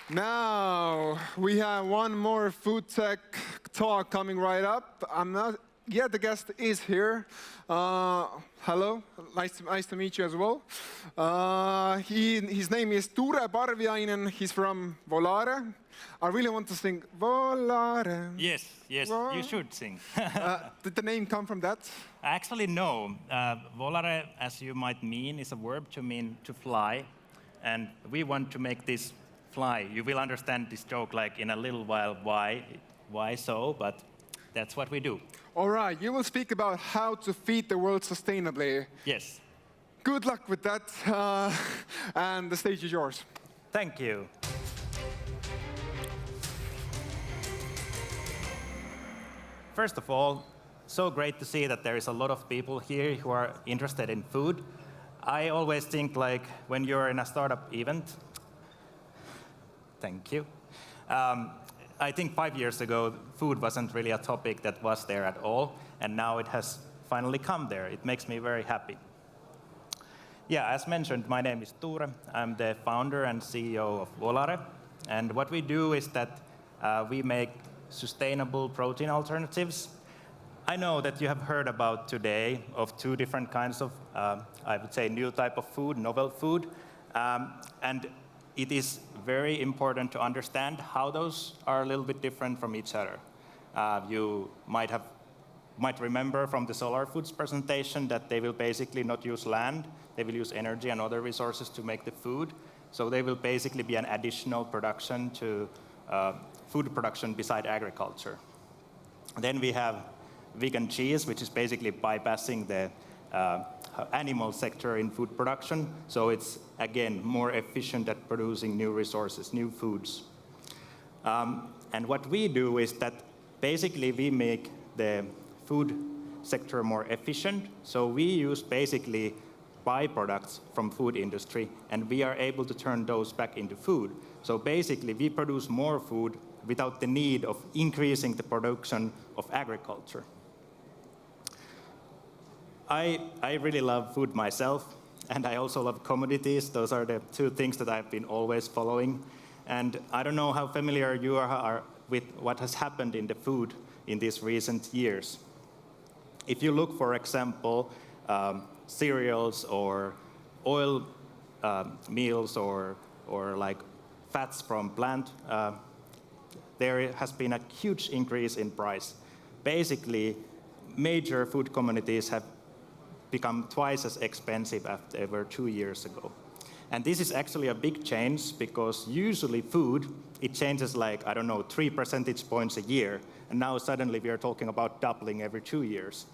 Now, we have one more food tech talk coming right up. I'm not yet, the guest is here. Hello, nice to meet you as well. His name is Tuure Parviainen. He's from Volare. I really want to sing Volare. Yes, you should sing. Did the name come from that? Actually, no. Volare, as you might mean, is a verb to mean to fly. And we want to make this fly. You will understand this joke like in a little while why so, but that's what we do. All right, you will speak about how to feed the world sustainably. Yes. Good luck with that, and the stage is yours. Thank you. First of all, so great to see that there is a lot of people here who are interested in food. I always think like when you're in a startup event, thank you. I think 5 years ago, food wasn't really a topic that was there at all, and now it has finally come there. It makes me very happy. Yeah, as mentioned, my name is Tuure. I'm the founder and CEO of Volare, and what we do is that we make sustainable protein alternatives. I know that you have heard about today of two different kinds of, I would say, new type of food, novel food, and it is very important to understand how those are a little bit different from each other. You might remember from the Solar Foods presentation that they will basically not use land, they will use energy and other resources to make the food. So they will basically be an additional production to food production beside agriculture. Then we have vegan cheese, which is basically bypassing the animal sector in food production. So it's, again, more efficient at producing new resources, new foods. And what we do is that basically we make the food sector more efficient. So we use basically byproducts from food industry, and we are able to turn those back into food. So basically we produce more food without the need of increasing the production of agriculture. I really love food myself, and I also love commodities. Those are the two things that I've been always following. And I don't know how familiar you are with what has happened in the food in these recent years. If you look, for example, cereals or oil meals or like fats from plant, there has been a huge increase in price. Basically, major food commodities have become twice as expensive as they were 2 years ago. And this is actually a big change because usually food, it changes like, I don't know, 3 percentage points a year. And now suddenly we are talking about doubling every 2 years.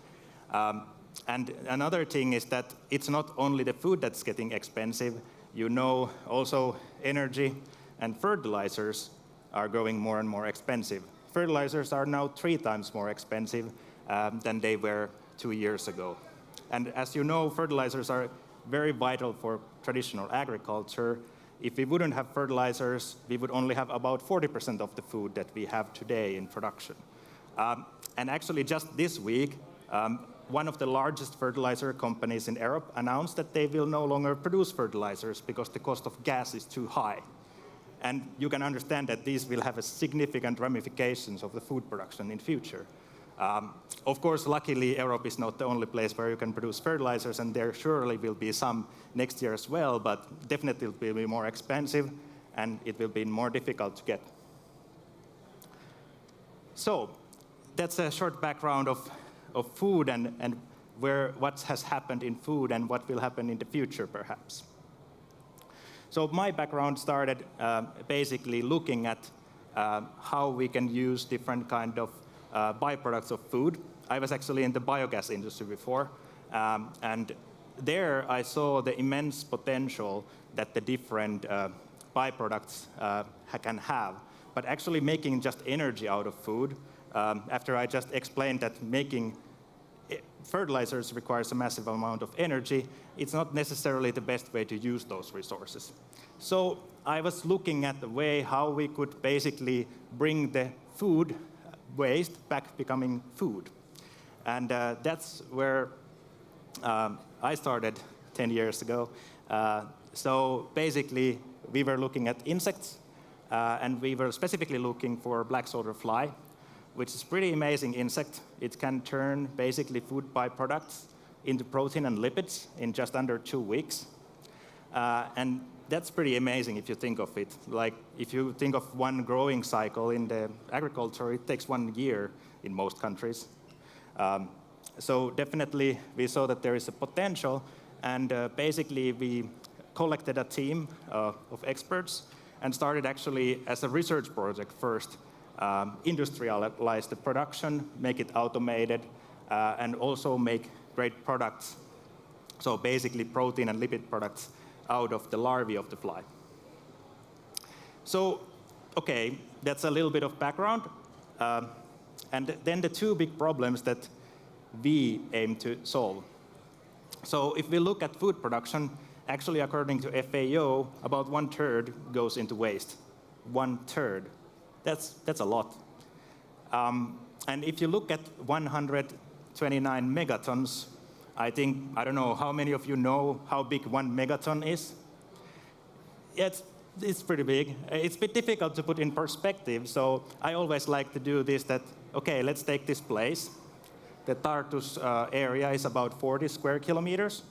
And another thing is that it's not only the food that's getting expensive, you know, also energy and fertilizers are growing more and more expensive. Fertilizers are now 3 times more expensive than they were 2 years ago. And as you know, fertilizers are very vital for traditional agriculture. If we wouldn't have fertilizers, we would only have about 40% of the food that we have today in production. And actually just this week, one of the largest fertilizer companies in Europe announced that they will no longer produce fertilizers because the cost of gas is too high. And you can understand that these will have a significant ramifications of the food production in future. Of course, luckily, Europe is not the only place where you can produce fertilizers, and there surely will be some next year as well, but definitely it will be more expensive, and it will be more difficult to get. So that's a short background of food and what has happened in food and what will happen in the future, perhaps. So my background started basically looking at how we can use different kind of byproducts of food. I was actually in the biogas industry before, and there I saw the immense potential that the different byproducts can have. But actually making just energy out of food, after I just explained that making fertilizers requires a massive amount of energy, it's not necessarily the best way to use those resources. So I was looking at the way how we could basically bring the food waste back becoming food. And that's where I started 10 years ago. So basically, we were looking at insects and we were specifically looking for black soldier fly, which is a pretty amazing insect. It can turn basically food byproducts into protein and lipids in just under 2 weeks. And that's pretty amazing if you think of it. Like, if you think of one growing cycle in the agriculture, it takes 1 year in most countries. So definitely we saw that there is a potential, and basically we collected a team of experts and started actually as a research project first, industrialize the production, make it automated, and also make great products. So basically protein and lipid products out of the larvae of the fly. So, okay, that's a little bit of background. And then the 2 big problems that we aim to solve. So if we look at food production, actually according to FAO, about 1/3 goes into waste. 1/3. That's a lot. And if you look at 129 megatons, I don't know how many of you know how big 1 megaton is? Yeah, it's pretty big. It's a bit difficult to put in perspective, so I always like to do this that, okay, let's take this place. The Tartu's area is about 40 square kilometers.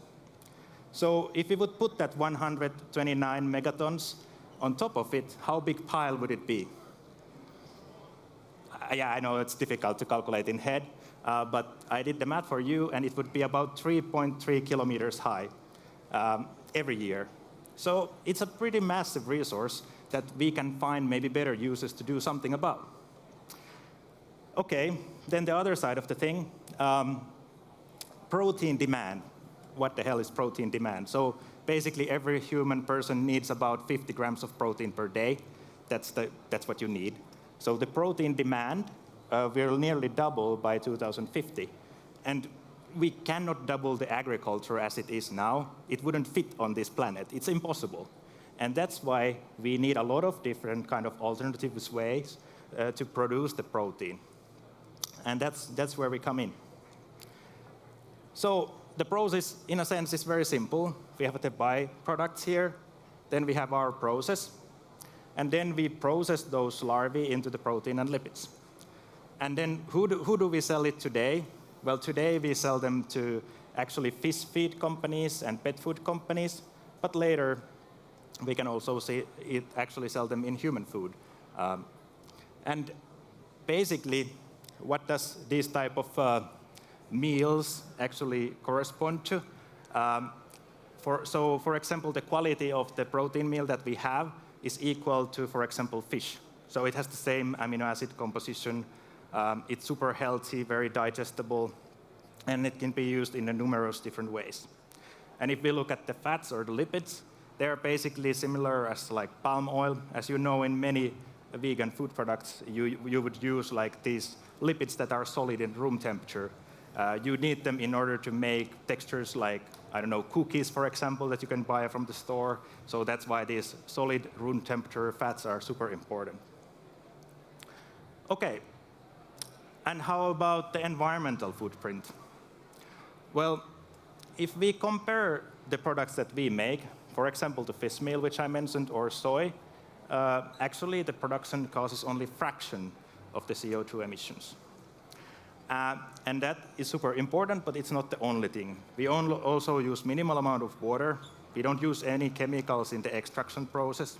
So if we would put that 129 megatons on top of it, how big pile would it be? Yeah, I know it's difficult to calculate in head, but I did the math for you, and it would be about 3.3 kilometers high every year. So it's a pretty massive resource that we can find maybe better uses to do something about. Okay, then the other side of the thing, protein demand. What the hell is protein demand? So basically every human person needs about 50 grams of protein per day. That's what you need. So the protein demand will nearly double by 2050. And we cannot double the agriculture as it is now. It wouldn't fit on this planet. It's impossible. And that's why we need a lot of different kind of alternative ways to produce the protein. And that's where we come in. So the process, in a sense, is very simple. We have the byproducts here. Then we have our process. And then we process those larvae into the protein and lipids. And then who do we sell it today? Well, today we sell them to actually fish feed companies and pet food companies. But later we can also actually sell them in human food. And basically, what does this type of meals actually correspond to? For example, the quality of the protein meal that we have is equal to, for example, fish. So it has the same amino acid composition. It's super healthy, very digestible, and it can be used in numerous different ways. And if we look at the fats or the lipids, they're basically similar as like palm oil. As you know, in many vegan food products, you would use like these lipids that are solid in room temperature. You need them in order to make textures like, I don't know, cookies, for example, that you can buy from the store. So that's why these solid room temperature fats are super important. Okay, and how about the environmental footprint? Well, if we compare the products that we make, for example, the fish meal, which I mentioned, or soy, actually the production causes only a fraction of the CO2 emissions. And that is super important, but it's not the only thing. We also use minimal amount of water. We don't use any chemicals in the extraction process.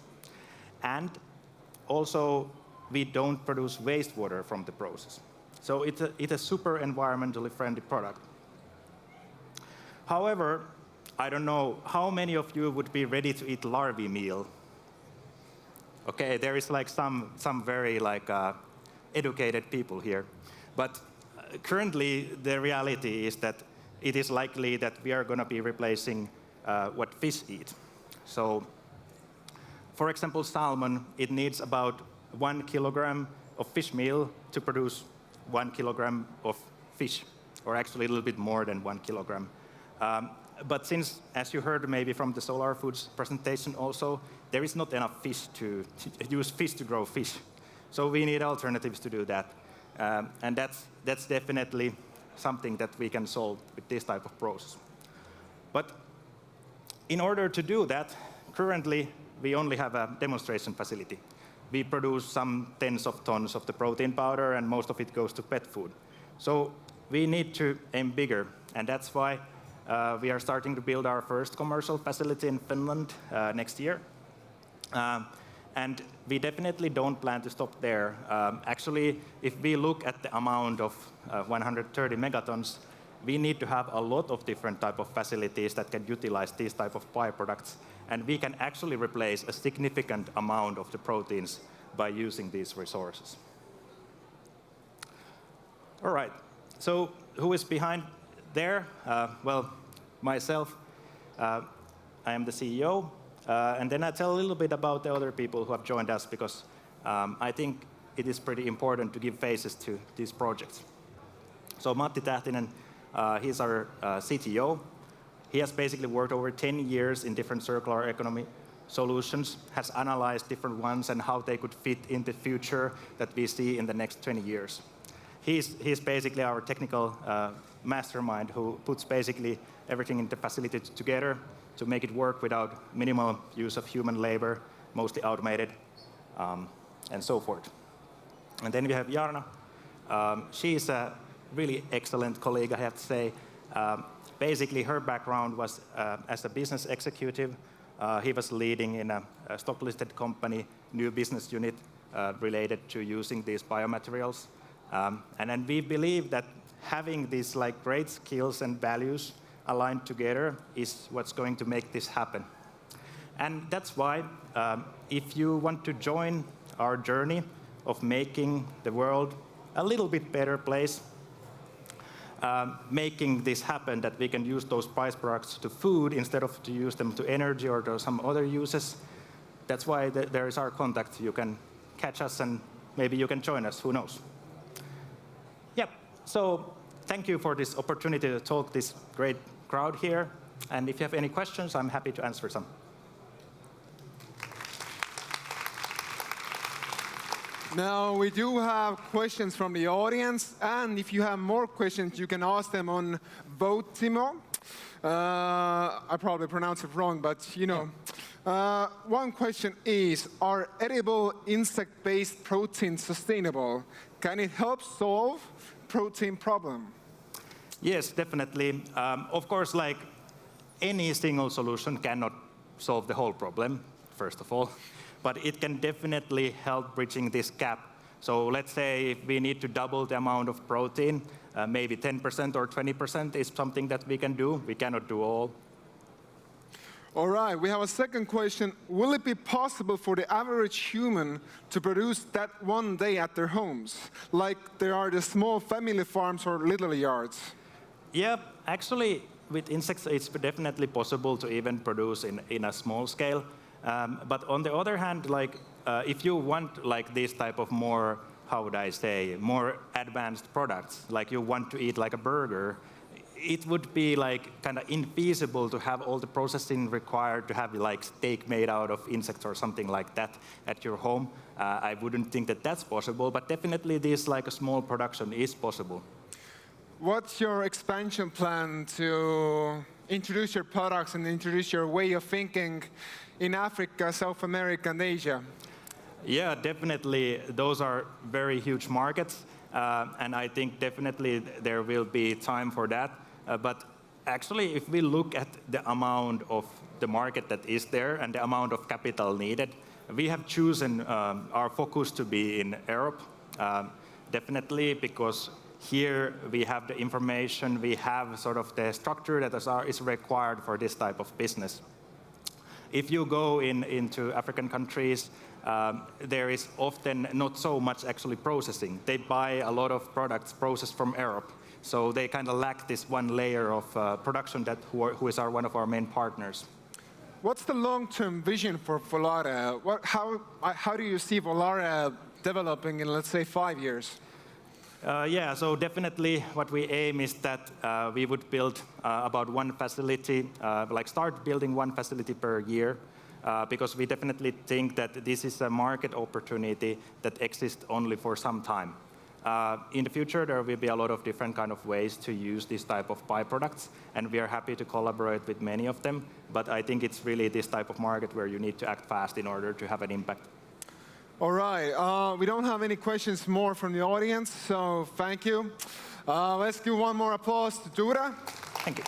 And also, we don't produce wastewater from the process. So it's a super environmentally friendly product. However, I don't know how many of you would be ready to eat larvae meal. Okay, there is like some very like educated people here, but currently the reality is that it is likely that we are going to be replacing what fish eat. So, for example, salmon, it needs about 1 kilogram of fish meal to produce 1 kilogram of fish, or actually a little bit more than 1 kilogram. But since, as you heard maybe from the Solar Foods presentation also, there is not enough fish to use fish to grow fish. So we need alternatives to do that. And that's definitely something that we can solve with this type of process. But in order to do that, currently we only have a demonstration facility. we produce some tens of tons of the protein powder, and most of it goes to pet food. So we need to aim bigger, and that's why we are starting to build our first commercial facility in Finland next year. And we definitely don't plan to stop there. Actually, if we look at the amount of 130 megatons, we need to have a lot of different type of facilities that can utilize these type of byproducts, and we can actually replace a significant amount of the proteins by using these resources. All right, so who is behind there? Well, myself, I am the CEO, and then I tell a little bit about the other people who have joined us, because I think it is pretty important to give faces to these projects. So Matti Tähtinen, he's our CTO. He has basically worked over 10 years in different circular economy solutions, has analyzed different ones and how they could fit in the future that we see in the next 20 years. He's basically our technical mastermind who puts basically everything in the facility together to make it work without minimal use of human labor, mostly automated, and so forth. And then we have Jarna. She's a really excellent colleague, I have to say. Basically, her background was as a business executive. He was leading in a stock-listed company, new business unit related to using these biomaterials. And then we believe that having these great skills and values aligned together is what's going to make this happen. And that's why, if you want to join our journey of making the world a little bit better place, making this happen, that we can use those byproducts to food instead of to use them to energy or to some other uses, that's why there is our contact. You can catch us and maybe you can join us, who knows. Yep, so thank you for this opportunity to talk to this great crowd here. And if you have any questions, I'm happy to answer some. Now, we do have questions from the audience, and if you have more questions, you can ask them on Votimo. I probably pronounced it wrong, but you know. One question is, are edible insect-based proteins sustainable? Can it help solve protein problem? Yes, definitely. Of course, any single solution cannot solve the whole problem, first of all. But it can definitely help bridging this gap. So let's say if we need to double the amount of protein, maybe 10% or 20% is something that we can do. We cannot do all. All right, we have a second question. Will it be possible for the average human to produce that one day at their homes, like there are the small family farms or little yards? Yeah, actually, with insects, it's definitely possible to even produce in a small scale. But on the other hand, if you want this type of more, how would I say, more advanced products, like you want to eat like a burger, it would be kind of infeasible to have all the processing required to have steak made out of insects or something like that at your home. I wouldn't think that that's possible, but definitely this a small production is possible. What's your expansion plan to introduce your products and introduce your way of thinking in Africa, South America, and Asia? Yeah, definitely. Those are very huge markets, and I think definitely there will be time for that. But actually, if we look at the amount of the market that is there and the amount of capital needed, we have chosen our focus to be in Europe, definitely because here we have the information, we have sort of the structure that is required for this type of business. If you go into African countries, there is often not so much actually processing. They buy a lot of products processed from Europe, so they kind of lack this one layer of production who is one of our main partners. What's the long-term vision for Volare? How do you see Volare developing in, let's say, 5 years? Yeah, so definitely what we aim is that we would build about one facility, start building one facility per year, because we definitely think that this is a market opportunity that exists only for some time. In the future, there will be a lot of different kind of ways to use this type of byproducts, and we are happy to collaborate with many of them, but I think it's really this type of market where you need to act fast in order to have an impact. All right, we don't have any questions more from the audience, so thank you. Let's give one more applause to Tuure.